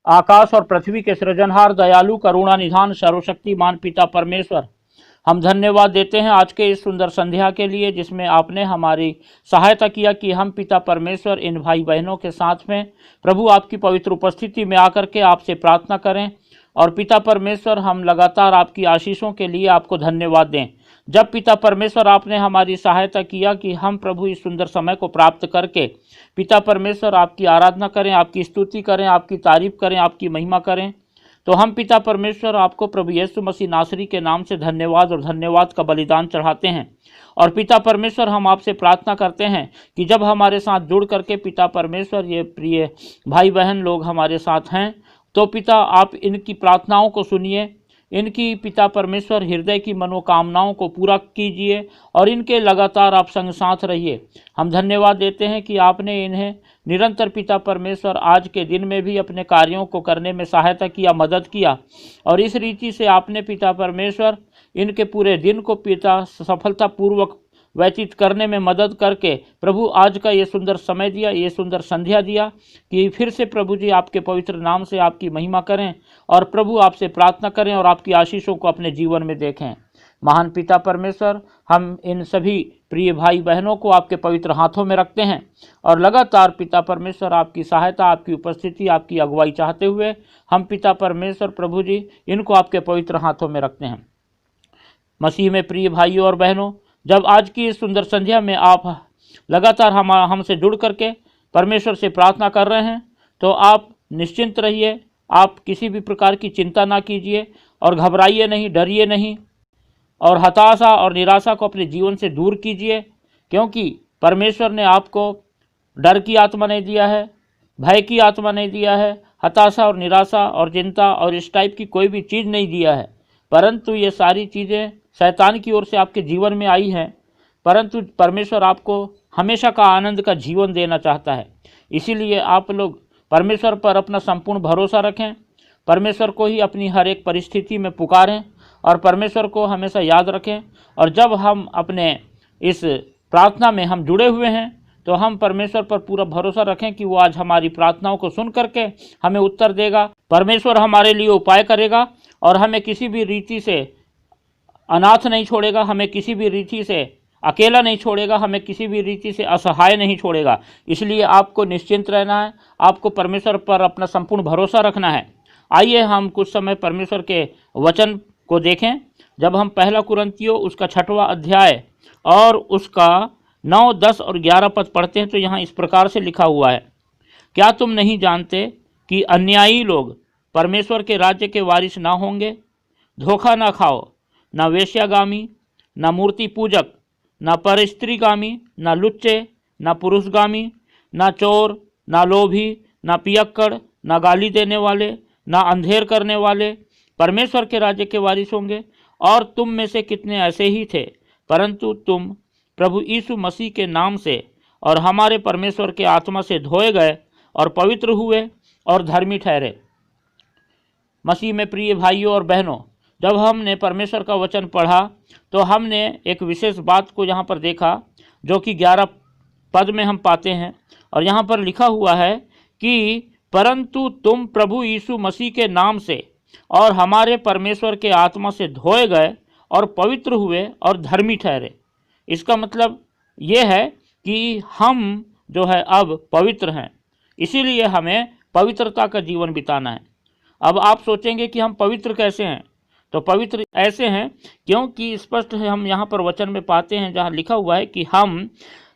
आकाश और पृथ्वी के सृजनहार, दयालु, करुणा निधान, सर्वशक्तिमान पिता परमेश्वर, हम धन्यवाद देते हैं आज के इस सुंदर संध्या के लिए जिसमें आपने हमारी सहायता किया कि हम पिता परमेश्वर इन भाई बहनों के साथ में प्रभु आपकी पवित्र उपस्थिति में आकर के आपसे प्रार्थना करें। और पिता परमेश्वर, हम लगातार आपकी आशीषों के लिए आपको धन्यवाद दें। जब पिता परमेश्वर आपने हमारी सहायता किया कि हम प्रभु इस सुंदर समय को प्राप्त करके पिता परमेश्वर आपकी आराधना करें, आपकी स्तुति करें, आपकी तारीफ करें, आपकी महिमा करें, तो हम पिता परमेश्वर आपको प्रभु यीशु मसीह नासरी के नाम से धन्यवाद और धन्यवाद का बलिदान चढ़ाते हैं। और पिता परमेश्वर, हम आपसे प्रार्थना करते हैं कि जब हमारे साथ जुड़ करके पिता परमेश्वर ये प्रिय भाई बहन लोग हमारे साथ हैं, तो पिता आप इनकी प्रार्थनाओं को सुनिए, इनकी पिता परमेश्वर हृदय की मनोकामनाओं को पूरा कीजिए और इनके लगातार आप संग साथ रहिए। हम धन्यवाद देते हैं कि आपने इन्हें निरंतर पिता परमेश्वर आज के दिन में भी अपने कार्यों को करने में सहायता किया, मदद किया, और इस रीति से आपने पिता परमेश्वर इनके पूरे दिन को पिता सफलतापूर्वक व्यतीत करने में मदद करके प्रभु आज का ये सुंदर समय दिया, ये सुंदर संध्या दिया कि फिर से प्रभु जी आपके पवित्र नाम से आपकी महिमा करें और प्रभु आपसे प्रार्थना करें और आपकी आशीषों को अपने जीवन में देखें। महान पिता परमेश्वर, हम इन सभी प्रिय भाई बहनों को आपके पवित्र हाथों में रखते हैं और लगातार पिता परमेश्वर आपकी सहायता, आपकी उपस्थिति, आपकी अगुवाई चाहते हुए हम पिता परमेश्वर प्रभु जी इनको आपके पवित्र हाथों में रखते हैं। मसीह में प्रिय भाइयों और बहनों, जब आज की इस सुंदर संध्या में आप लगातार हमसे जुड़ करके परमेश्वर से प्रार्थना कर रहे हैं, तो आप निश्चिंत रहिए, आप किसी भी प्रकार की चिंता ना कीजिए और घबराइए नहीं, डरिए नहीं और हताशा और निराशा को अपने जीवन से दूर कीजिए, क्योंकि परमेश्वर ने आपको डर की आत्मा नहीं दिया है, भय की आत्मा नहीं दिया है, हताशा और निराशा और चिंता और इस टाइप की कोई भी चीज़ नहीं दिया है, परंतु ये सारी चीज़ें शैतान की ओर से आपके जीवन में आई हैं। परंतु परमेश्वर आपको हमेशा का आनंद का जीवन देना चाहता है। इसीलिए आप लोग परमेश्वर पर अपना संपूर्ण भरोसा रखें, परमेश्वर को ही अपनी हर एक परिस्थिति में पुकारें और परमेश्वर को हमेशा याद रखें। और जब हम अपने इस प्रार्थना में हम जुड़े हुए हैं, तो हम परमेश्वर पर पूरा भरोसा रखें कि वो आज हमारी प्रार्थनाओं को सुन करके हमें उत्तर देगा। परमेश्वर हमारे लिए उपाय करेगा और हमें किसी भी रीति से अनाथ नहीं छोड़ेगा, हमें किसी भी रीति से अकेला नहीं छोड़ेगा, हमें किसी भी रीति से असहाय नहीं छोड़ेगा। इसलिए आपको निश्चिंत रहना है, आपको परमेश्वर पर अपना संपूर्ण भरोसा रखना है। आइए हम कुछ समय परमेश्वर के वचन को देखें। जब हम पहला कुरिन्थियों उसका 6वां अध्याय और उसका 9, 10 और 11 पद पढ़ते हैं, तो यहाँ इस प्रकार से लिखा हुआ है, क्या तुम नहीं जानते कि अन्यायी लोग परमेश्वर के राज्य के वारिस ना होंगे? धोखा ना खाओ, न वेश्यागामी, न मूर्ति पूजक, न परस्त्रीगामी, न लुच्चे, न पुरुषगामी, न चोर, न लोभी, न पियक्कड़, न गाली देने वाले, न अंधेर करने वाले परमेश्वर के राज्य के वारिस होंगे। और तुम में से कितने ऐसे ही थे, परंतु तुम प्रभु यीशु मसीह के नाम से और हमारे परमेश्वर के आत्मा से धोए गए और पवित्र हुए और धर्मी ठहरे। मसीह में प्रिय भाइयों और बहनों, जब हमने परमेश्वर का वचन पढ़ा तो हमने एक विशेष बात को यहाँ पर देखा, जो कि 11 पद में हम पाते हैं। और यहाँ पर लिखा हुआ है कि परंतु तुम प्रभु यीशु मसीह के नाम से और हमारे परमेश्वर के आत्मा से धोए गए और पवित्र हुए और धर्मी ठहरे। इसका मतलब ये है कि हम जो है अब पवित्र हैं, इसीलिए हमें पवित्रता का जीवन बिताना है। अब आप सोचेंगे कि हम पवित्र कैसे हैं, तो पवित्र ऐसे हैं क्योंकि स्पष्ट है, हम यहाँ पर वचन में पाते हैं जहाँ लिखा हुआ है कि हम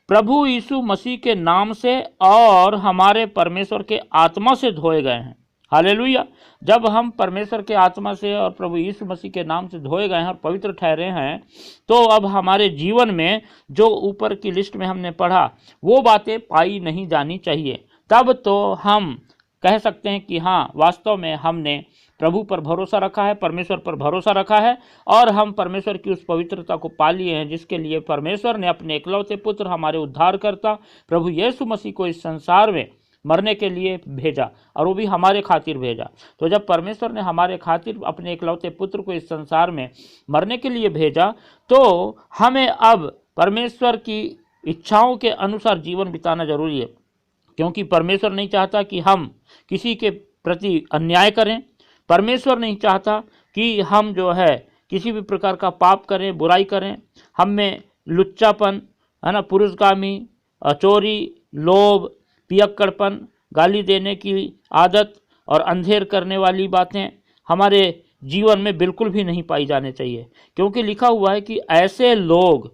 प्रभु यीशु मसीह के नाम से और हमारे परमेश्वर के आत्मा से धोए गए हैं। हालेलुया। जब हम परमेश्वर के आत्मा से और प्रभु यीशु मसीह के नाम से धोए गए हैं और पवित्र ठहरे हैं, तो अब हमारे जीवन में जो ऊपर की लिस्ट में हमने पढ़ा वो बातें पाई नहीं जानी चाहिए। तब तो हम कह सकते हैं कि हाँ, वास्तव में हमने प्रभु पर भरोसा रखा है, परमेश्वर पर भरोसा रखा है और हम परमेश्वर की उस पवित्रता को पा लिए हैं जिसके लिए परमेश्वर ने अपने एकलौते पुत्र, हमारे उद्धारकर्ता प्रभु यीशु मसीह को इस संसार में मरने के लिए भेजा, और वो भी हमारे खातिर भेजा। तो जब परमेश्वर ने हमारे खातिर अपने एकलौते पुत्र को इस संसार में मरने के लिए भेजा, तो हमें अब परमेश्वर की इच्छाओं के अनुसार जीवन बिताना जरूरी है, क्योंकि परमेश्वर नहीं चाहता कि हम किसी के प्रति अन्याय करें। परमेश्वर नहीं चाहता कि हम जो है किसी भी प्रकार का पाप करें, बुराई करें। हम में लुच्चापन है ना, पुरुषगामी, चोरी, लोभ, पियक्कड़पन, गाली देने की आदत और अंधेर करने वाली बातें हमारे जीवन में बिल्कुल भी नहीं पाई जाने चाहिए, क्योंकि लिखा हुआ है कि ऐसे लोग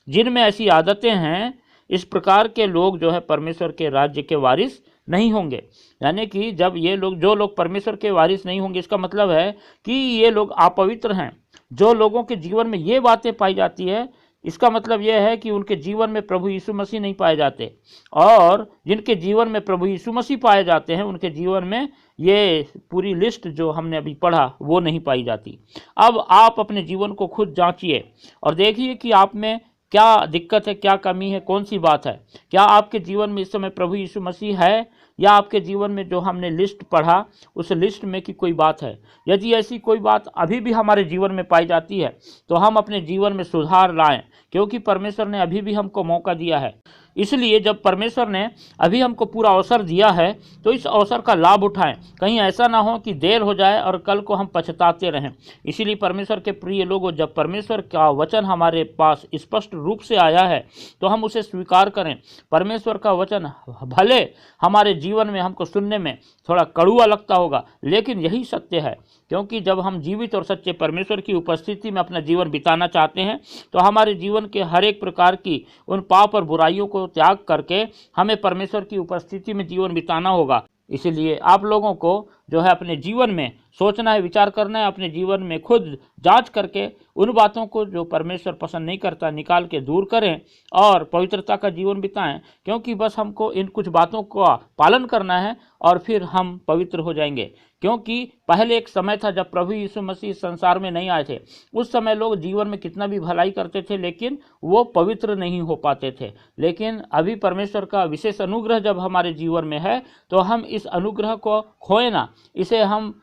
जिनमें ऐसी आदतें हैं, इस प्रकार के लोग जो है परमेश्वर के राज्य के वारिस नहीं होंगे। यानी कि जब ये लोग, जो लोग परमेश्वर के वारिस नहीं होंगे, इसका मतलब है कि ये लोग अपवित्र हैं। जो लोगों के जीवन में ये बातें पाई जाती है, इसका मतलब यह है कि उनके जीवन में प्रभु यीशु मसीह नहीं पाए जाते, और जिनके जीवन में प्रभु यीशु मसीह पाए जाते हैं उनके जीवन में ये पूरी लिस्ट जो हमने अभी पढ़ा वो नहीं पाई जाती। अब आप अपने जीवन को खुद जांचिए और देखिए कि आप में क्या दिक्कत है, क्या कमी है, कौन सी बात है। क्या आपके जीवन में इस समय प्रभु यीशु मसीह है, या आपके जीवन में जो हमने लिस्ट पढ़ा उस लिस्ट में की कोई बात है। यदि ऐसी कोई बात अभी भी हमारे जीवन में पाई जाती है तो हम अपने जीवन में सुधार लाएं, क्योंकि परमेश्वर ने अभी भी हमको मौका दिया है। इसलिए जब परमेश्वर ने अभी हमको पूरा अवसर दिया है तो इस अवसर का लाभ उठाएं। कहीं ऐसा ना हो कि देर हो जाए और कल को हम पछताते रहें। इसीलिए परमेश्वर के प्रिय लोगों, जब परमेश्वर का वचन हमारे पास स्पष्ट रूप से आया है तो हम उसे स्वीकार करें। परमेश्वर का वचन भले हमारे जीवन में हमको सुनने में थोड़ा कड़वा लगता होगा, लेकिन यही सत्य है, क्योंकि जब हम जीवित और सच्चे परमेश्वर की उपस्थिति में अपना जीवन बिताना चाहते हैं तो हमारे जीवन के हर एक प्रकार की उन पाप और बुराइयों को त्याग करके हमें परमेश्वर की उपस्थिति में जीवन बिताना होगा। इसलिए आप लोगों को जो है अपने जीवन में सोचना है, विचार करना है, अपने जीवन में खुद जांच करके उन बातों को जो परमेश्वर पसंद नहीं करता निकाल के दूर करें और पवित्रता का जीवन बिताएं, क्योंकि बस हमको इन कुछ बातों का पालन करना है और फिर हम पवित्र हो जाएंगे। क्योंकि पहले एक समय था जब प्रभु यीशु मसीह संसार में नहीं आए थे, उस समय लोग जीवन में कितना भी भलाई करते थे लेकिन वो पवित्र नहीं हो पाते थे। लेकिन अभी परमेश्वर का विशेष अनुग्रह जब हमारे जीवन में है तो हम इस अनुग्रह को खोए ना, इसे हम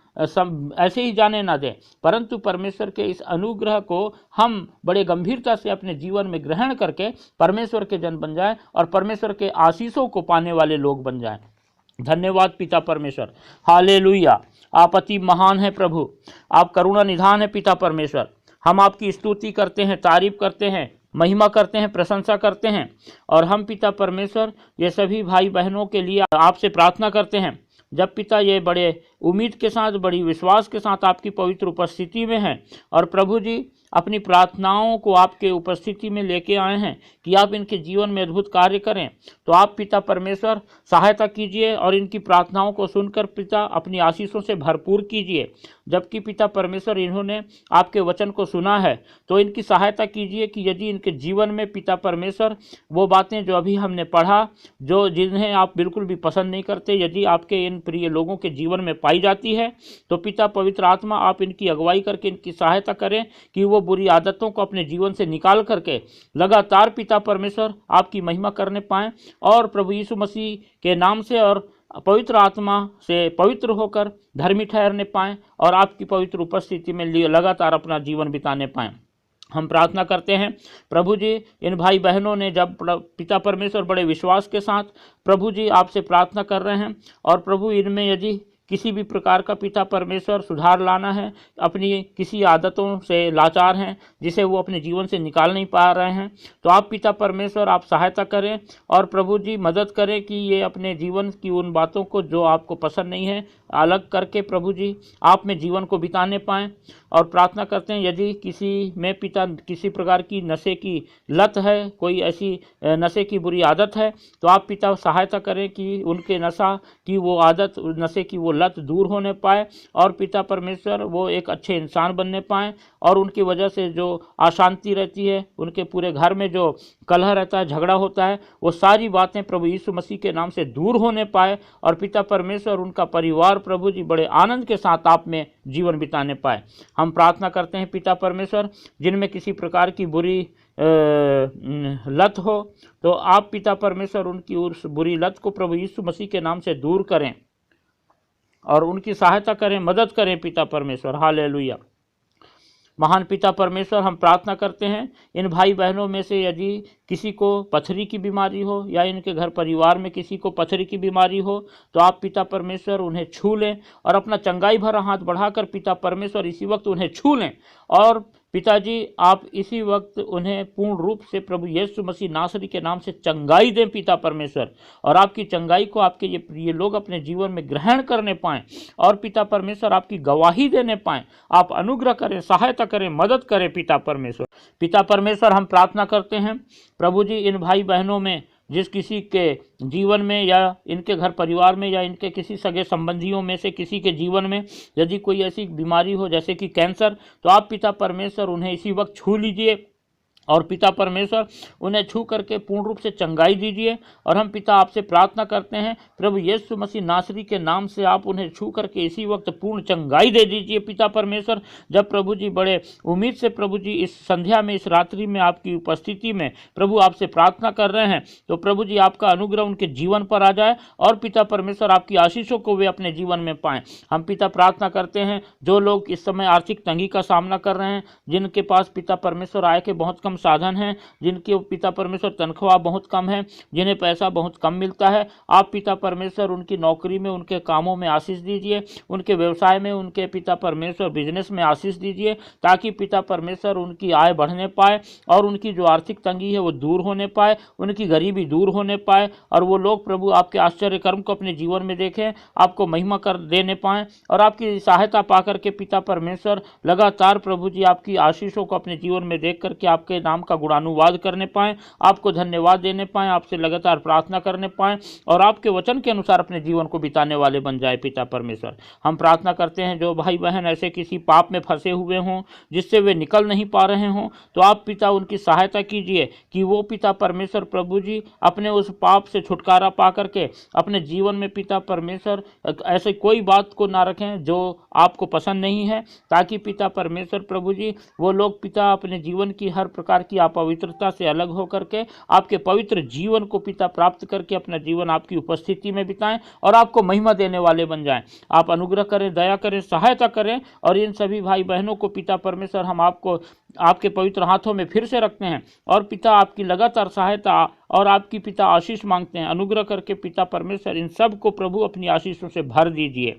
ऐसे ही जाने ना दें, परंतु परमेश्वर के इस अनुग्रह को हम बड़े गंभीरता से अपने जीवन में ग्रहण करके परमेश्वर के जन बन जाएं और परमेश्वर के आशीषों को पाने वाले लोग बन जाएं। धन्यवाद पिता परमेश्वर, हालेलुया। आप अति महान है प्रभु, आप करुणा निधान है पिता परमेश्वर। हम आपकी स्तुति करते हैं, तारीफ करते हैं, महिमा करते हैं, प्रशंसा करते हैं। और हम पिता परमेश्वर ये सभी भाई बहनों के लिए आपसे प्रार्थना करते हैं, जब पिता ये बड़े उम्मीद के साथ, बड़ी विश्वास के साथ आपकी पवित्र उपस्थिति में हैं और प्रभु जी अपनी प्रार्थनाओं को आपके उपस्थिति में लेके आए हैं कि आप इनके जीवन में अद्भुत कार्य करें, तो आप पिता परमेश्वर सहायता कीजिए और इनकी प्रार्थनाओं को सुनकर पिता अपनी आशीषों से भरपूर कीजिए। जबकि पिता परमेश्वर इन्होंने आपके वचन को सुना है तो इनकी सहायता कीजिए कि यदि इनके जीवन में पिता परमेश्वर वो बातें जो अभी हमने पढ़ा, जो जिन्हें आप बिल्कुल भी पसंद नहीं करते, यदि आपके इन प्रिय लोगों के जीवन में पाई जाती है तो पिता पवित्र आत्मा आप इनकी अगुवाई करके इनकी सहायता करें कि वो बुरी आदतों को अपने जीवन से निकाल करके लगातार पिता परमेश्वर आपकी महिमा करने पाएं और प्रभु यीशु मसीह के नाम से और पवित्र आत्मा से पवित्र होकर धर्मी ठहरने पाएं और आपकी पवित्र उपस्थिति में लगातार अपना जीवन बिताने पाएं। हम प्रार्थना करते हैं प्रभु जी, इन भाई बहनों ने जब पिता परमेश्वर बड़े विश्वास के साथ प्रभु जी आपसे प्रार्थना कर रहे हैं और प्रभु इनमें यदि किसी भी प्रकार का पिता परमेश्वर सुधार लाना है, अपनी किसी आदतों से लाचार हैं जिसे वो अपने जीवन से निकाल नहीं पा रहे हैं, तो आप पिता परमेश्वर आप सहायता करें और प्रभु जी मदद करें कि ये अपने जीवन की उन बातों को जो आपको पसंद नहीं है अलग करके प्रभु जी आप में जीवन को बिताने पाएँ। और प्रार्थना करते हैं यदि किसी में पिता किसी प्रकार की नशे की लत है, कोई ऐसी नशे की बुरी आदत है, तो आप पिता सहायता करें कि उनके नशा की वो आदत, नशे की वो लत दूर होने पाए और पिता परमेश्वर वो एक अच्छे इंसान बनने पाएँ और उनकी वजह से जो अशांति रहती है, उनके पूरे घर में जो कलह रहता है, झगड़ा होता है, वो सारी बातें प्रभु यीशु मसीह के नाम से दूर होने पाए और पिता परमेश्वर उनका परिवार प्रभु जी बड़े आनंद के साथ आप में जीवन बिताने पाए। हम प्रार्थना करते हैं पिता परमेश्वर जिनमें किसी प्रकार की बुरी लत हो तो आप पिता परमेश्वर उनकी उस बुरी लत को प्रभु यीशु मसीह के नाम से दूर करें और उनकी सहायता करें, मदद करें पिता परमेश्वर, हालेलुया। महान पिता परमेश्वर, हम प्रार्थना करते हैं इन भाई बहनों में से यदि किसी को पथरी की बीमारी हो या इनके घर परिवार में किसी को पथरी की बीमारी हो, तो आप पिता परमेश्वर उन्हें छू लें और अपना चंगाई भरा हाथ बढ़ाकर पिता परमेश्वर इसी वक्त उन्हें छू लें। और पिताजी, आप इसी वक्त उन्हें पूर्ण रूप से प्रभु यीशु मसीह नासरी के नाम से चंगाई दें पिता परमेश्वर, और आपकी चंगाई को आपके ये प्रिय लोग अपने जीवन में ग्रहण करने पाएं और पिता परमेश्वर आपकी गवाही देने पाएं। आप अनुग्रह करें, सहायता करें, मदद करें पिता परमेश्वर। पिता परमेश्वर, हम प्रार्थना करते हैं प्रभु जी, इन भाई बहनों में जिस किसी के जीवन में या इनके घर परिवार में या इनके किसी सगे संबंधियों में से किसी के जीवन में यदि कोई ऐसी बीमारी हो जैसे कि कैंसर, तो आप पिता परमेश्वर उन्हें इसी वक्त छू लीजिए और पिता परमेश्वर उन्हें छू करके पूर्ण रूप से चंगाई दीजिए। और हम पिता आपसे प्रार्थना करते हैं प्रभु यीशु मसीह नासरी के नाम से आप उन्हें छू करके इसी वक्त पूर्ण चंगाई दे दीजिए पिता परमेश्वर। जब प्रभु जी बड़े उम्मीद से प्रभु जी इस संध्या में, इस रात्रि में आपकी उपस्थिति में प्रभु आपसे प्रार्थना कर रहे हैं, तो प्रभु जी आपका अनुग्रह उनके जीवन पर आ जाए और पिता परमेश्वर आपकी आशीषों को वे अपने जीवन में पाएं। हम पिता प्रार्थना करते हैं जो लोग इस समय आर्थिक तंगी का सामना कर रहे हैं, जिनके पास पिता परमेश्वर आय के बहुत कम साधन हैं, जिनके पिता परमेश्वर तनख्वाह बहुत कम है, जिन्हें पैसा बहुत कम मिलता है, आप पिता परमेश्वर उनकी नौकरी में, उनके कामों में आशीष दीजिए, उनके व्यवसाय में, उनके पिता परमेश्वर बिजनेस में आशीष दीजिए, ताकि पिता परमेश्वर उनकी आय बढ़ने पाए और उनकी जो आर्थिक तंगी है वो दूर होने पाए, उनकी गरीबी दूर होने पाए और वो लोग प्रभु आपके आश्चर्य कर्म को अपने जीवन में देखें, आपको महिमा कर देने पाएँ और आपकी सहायता पाकर के पिता परमेश्वर लगातार प्रभु जी आपकी आशीषों को अपने जीवन में देख करके आपके नाम का गुणानुवाद करने पाएं, आपको धन्यवाद देने पाएं, आपसे लगातार प्रार्थना करने पाएं और आपके वचन के अनुसार अपने जीवन को बिताने वाले बन जाए पिता परमेश्वर। हम प्रार्थना करते हैं जो भाई बहन ऐसे किसी पाप में फंसे हुए हों जिससे वे निकल नहीं पा रहे हों, तो आप पिता उनकी सहायता कीजिए कि वो पिता परमेश्वर प्रभु जी अपने उस पाप से छुटकारा पा करके अपने जीवन में पिता परमेश्वर ऐसे कोई बात को ना रखें जो आपको पसंद नहीं है, ताकि पिता परमेश्वर प्रभु जी वो लोग पिता अपने जीवन की हर प्रकार की अपवित्रता से अलग होकर के आपके पवित्र जीवन को पिता प्राप्त करके अपना जीवन आपकी उपस्थिति में बिताएं और आपको महिमा देने वाले बन जाएं। आप अनुग्रह करें, दया करें, सहायता करें और इन सभी भाई बहनों को पिता परमेश्वर हम आपको आपके पवित्र हाथों में फिर से रखते हैं और पिता आपकी लगातार सहायता और आपकी पिता आशीष मांगते हैं। अनुग्रह करके पिता परमेश्वर इन सब को प्रभु अपनी आशीषों से भर दीजिए।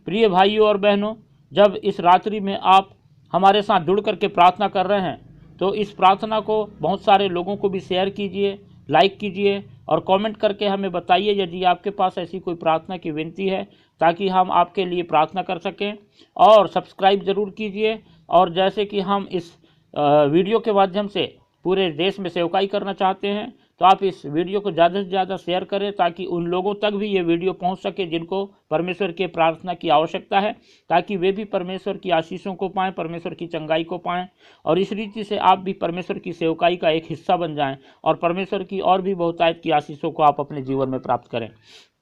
प्रिय भाइयों और बहनों, जब इस रात्रि में आप हमारे साथ जुड़ करके प्रार्थना कर रहे हैं तो इस प्रार्थना को बहुत सारे लोगों को भी शेयर कीजिए, लाइक कीजिए और कमेंट करके हमें बताइए यदि आपके पास ऐसी कोई प्रार्थना की विनती है, ताकि हम आपके लिए प्रार्थना कर सकें। और सब्सक्राइब ज़रूर कीजिए। और जैसे कि हम इस वीडियो के माध्यम से पूरे देश में सेवकाई करना चाहते हैं, तो आप इस वीडियो को ज़्यादा से ज़्यादा शेयर करें ताकि उन लोगों तक भी ये वीडियो पहुंच सके जिनको परमेश्वर के प्रार्थना की आवश्यकता है, ताकि वे भी परमेश्वर की आशीषों को पाएं, परमेश्वर की चंगाई को पाएं और इस रीति से आप भी परमेश्वर की सेवकाई का एक हिस्सा बन जाएं और परमेश्वर की और भी बहुतायत की आशीषों को आप अपने जीवन में प्राप्त करें।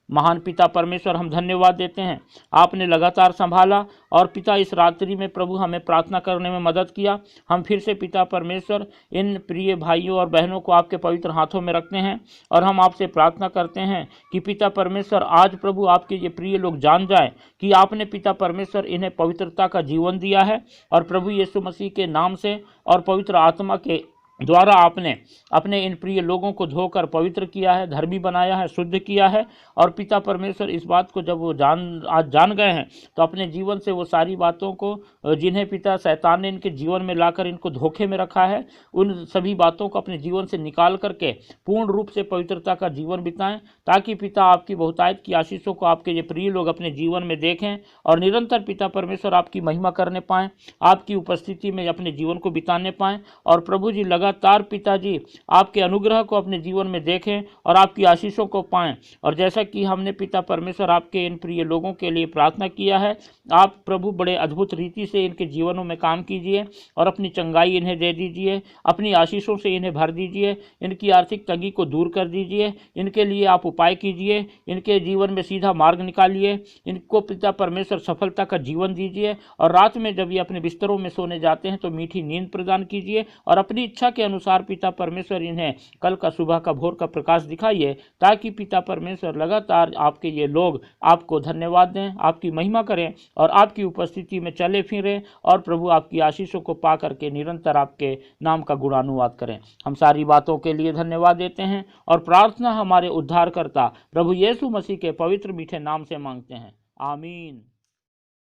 महान पिता परमेश्वर, हम धन्यवाद देते हैं, आपने लगातार संभाला और पिता इस रात्रि में प्रभु हमें प्रार्थना करने में मदद किया। हम फिर से पिता परमेश्वर इन प्रिय भाइयों और बहनों को आपके पवित्र हाथों में रखते हैं और हम आपसे प्रार्थना करते हैं कि पिता परमेश्वर आज प्रभु आपके ये प्रिय लोग जान जाएं कि आपने पिता परमेश्वर इन्हें पवित्रता का जीवन दिया है और प्रभु यीशु मसीह के नाम से और पवित्र आत्मा के द्वारा आपने अपने इन प्रिय लोगों को धोकर पवित्र किया है, धर्मी बनाया है, शुद्ध किया है। और पिता परमेश्वर इस बात को जब वो आज जान गए हैं तो अपने जीवन से वो सारी बातों को जिन्हें पिता शैतान ने इनके जीवन में लाकर इनको धोखे में रखा है, उन सभी बातों को अपने जीवन से निकाल करके पूर्ण रूप से पवित्रता का जीवन बिताएं, ताकि पिता आपकी बहुतायत की आशीषों को आपके ये प्रिय लोग अपने जीवन में देखें और निरंतर पिता परमेश्वर आपकी महिमा करने पाएँ, आपकी उपस्थिति में अपने जीवन को बिताने पाएँ और प्रभु जी लगातार पिताजी आपके अनुग्रह को अपने जीवन में देखें और आपकी आशीषों को पाएं। और जैसा कि हमने पिता परमेश्वर आपके इन प्रिय लोगों के लिए प्रार्थना किया है, आप प्रभु बड़े अद्भुत रीति से इनके जीवनों में काम कीजिए और अपनी चंगाई इन्हें दे दीजिए, अपनी आशीषों से इन्हें भर दीजिए, इनकी आर्थिक तंगी को दूर कर दीजिए, इनके लिए आप उपाय कीजिए, इनके जीवन में सीधा मार्ग निकालिए, इनको पिता परमेश्वर सफलता का जीवन दीजिए और रात में जब ये अपने बिस्तरों में सोने जाते हैं तो मीठी नींद प्रदान कीजिए और अपनी इच्छा के अनुसार पिता परमेश्वर इन्हें कल का सुबह का भोर का प्रकाश दिखाइए, ताकि पिता परमेश्वर लगातार आपके ये लोग आपको धन्यवाद दें, आपकी महिमा करें और आपकी उपस्थिति में चले फिरें और प्रभु आपकी आशीषों को पा करके निरंतर आपके नाम का गुणानुवाद करें। हम सारी बातों के लिए धन्यवाद देते हैं और प्रार्थना हमारे उद्धारकर्ता प्रभु यीशु मसीह के पवित्र मीठे नाम से मांगते हैं, आमीन।